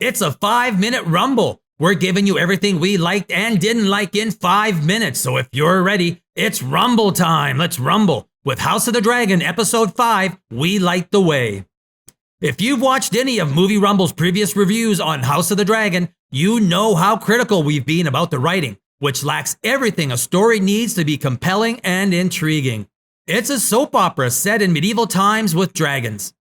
It's a 5-minute rumble. We're giving you everything we liked and didn't like in 5 minutes. So if you're ready, it's rumble time. Let's rumble. With House of the Dragon Episode 5, We Light the Way. If you've watched any of Movie Rumble's previous reviews on House of the Dragon, you know how critical we've been about the writing, which lacks everything a story needs to be compelling and intriguing. It's a soap opera set in medieval times with dragons.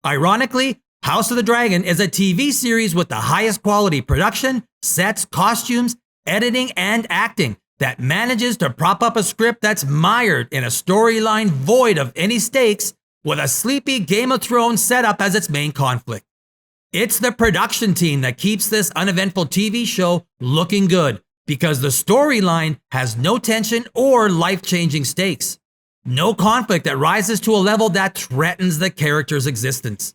Ironically, House of the Dragon is a TV series with the highest quality production, sets, costumes, editing, and acting that manages to prop up a script that's mired in a storyline void of any stakes with a sleepy Game of Thrones setup as its main conflict. It's the production team that keeps this uneventful TV show looking good because the storyline has no tension or life-changing stakes. No conflict that rises to a level that threatens the character's existence.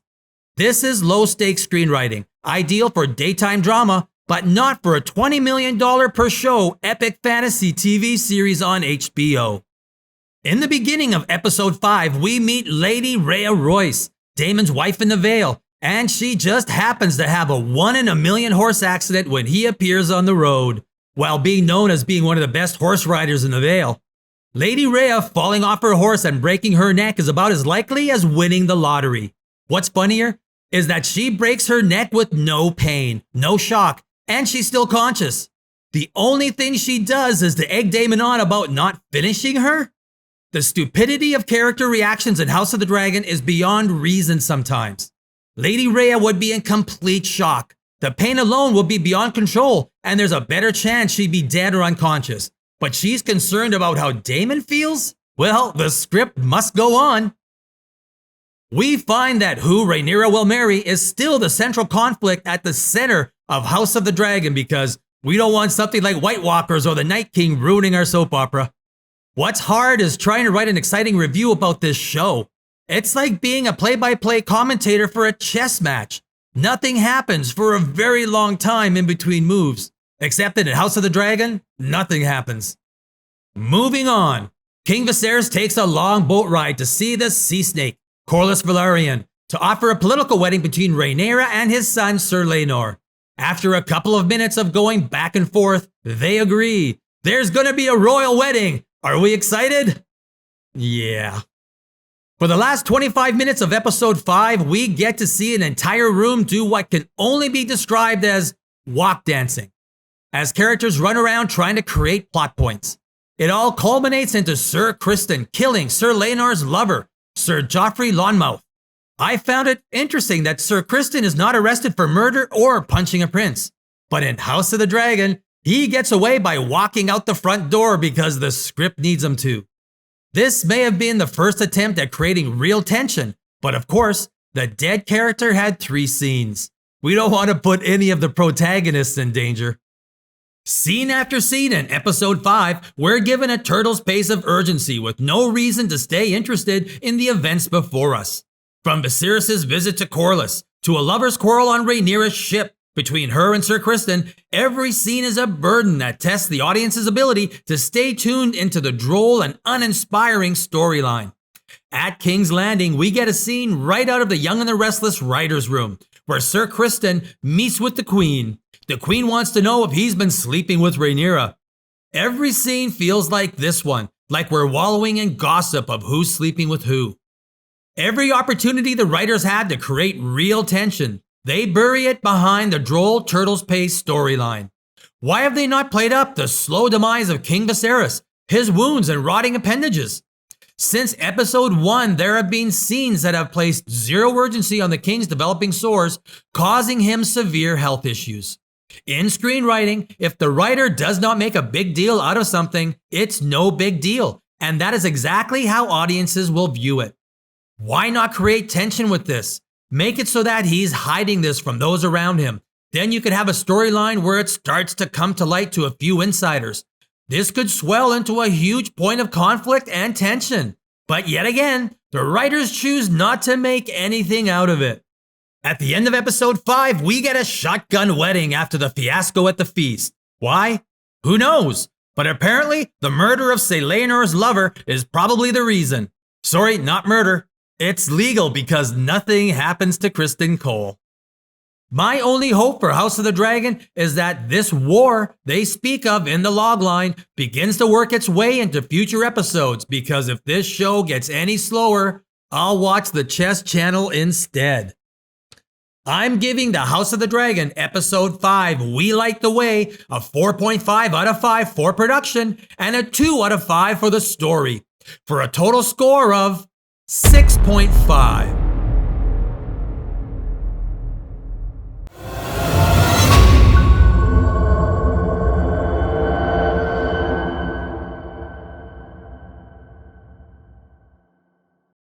This is low-stakes screenwriting, ideal for daytime drama, but not for a $20 million per show epic fantasy TV series on HBO. In the beginning of episode 5, we meet Lady Rhea Royce, Daemon's wife in the Vale, and she just happens to have a 1 in a million horse accident when he appears on the road, while being known as being one of the best horse riders in the Vale. Lady Rhea falling off her horse and breaking her neck is about as likely as winning the lottery. What's funnier is that she breaks her neck with no pain, no shock, and she's still conscious. The only thing she does is to egg Daemon on about not finishing her. The stupidity of character reactions in House of the Dragon is beyond reason sometimes. Lady Rhea would be in complete shock. The pain alone would be beyond control, and there's a better chance she'd be dead or unconscious. But she's concerned about how Daemon feels? Well, the script must go on. We find that who Rhaenyra will marry is still the central conflict at the center of House of the Dragon because we don't want something like White Walkers or the Night King ruining our soap opera. What's hard is trying to write an exciting review about this show. It's like being a play-by-play commentator for a chess match. Nothing happens for a very long time in between moves. Except that in House of the Dragon, nothing happens. Moving on, King Viserys takes a long boat ride to see the sea snake, Corlys Velaryon, to offer a political wedding between Rhaenyra and his son Ser Laenor. After a couple of minutes of going back and forth, they agree. There's gonna be a royal wedding. Are we excited? Yeah. For the last 25 minutes of episode 5, we get to see an entire room do what can only be described as walk dancing, as characters run around trying to create plot points. It all culminates into Sir Criston killing Ser Laenor's lover, Sir Joffrey Lonmouth. I found it interesting that Sir Criston is not arrested for murder or punching a prince. But in House of the Dragon, he gets away by walking out the front door because the script needs him to. This may have been the first attempt at creating real tension, but of course, the dead character had 3 scenes. We don't want to put any of the protagonists in danger. Scene after scene in episode 5, we're given a turtle's pace of urgency with no reason to stay interested in the events before us. From Viserys' visit to Corlys, to a lover's quarrel on Rhaenyra's ship between her and Sir Criston, every scene is a burden that tests the audience's ability to stay tuned into the droll and uninspiring storyline. At King's Landing, we get a scene right out of The Young and the Restless writer's room, where Sir Criston meets with the Queen. The Queen wants to know if he's been sleeping with Rhaenyra. Every scene feels like this one, like we're wallowing in gossip of who's sleeping with who. Every opportunity the writers had to create real tension, they bury it behind the droll turtle's pace storyline. Why have they not played up the slow demise of King Viserys, his wounds and rotting appendages? Since episode 1, there have been scenes that have placed zero urgency on the king's developing sores, causing him severe health issues. In screenwriting, if the writer does not make a big deal out of something, it's no big deal, and that is exactly how audiences will view it. Why not create tension with this? Make it so that he's hiding this from those around him. Then you could have a storyline where it starts to come to light to a few insiders. This could swell into a huge point of conflict and tension. But yet again, the writers choose not to make anything out of it. At the end of episode 5, we get a shotgun wedding after the fiasco at the feast. Why? Who knows? But apparently, the murder of Ser Laenor's lover is probably the reason. Sorry, not murder. It's legal because nothing happens to Criston Cole. My only hope for House of the Dragon is that this war they speak of in the logline begins to work its way into future episodes, because if this show gets any slower, I'll watch the Chess Channel instead. I'm giving the House of the Dragon episode 5, We Light the Way, a 4.5 out of 5 for production and a 2 out of 5 for the story, for a total score of 6.5.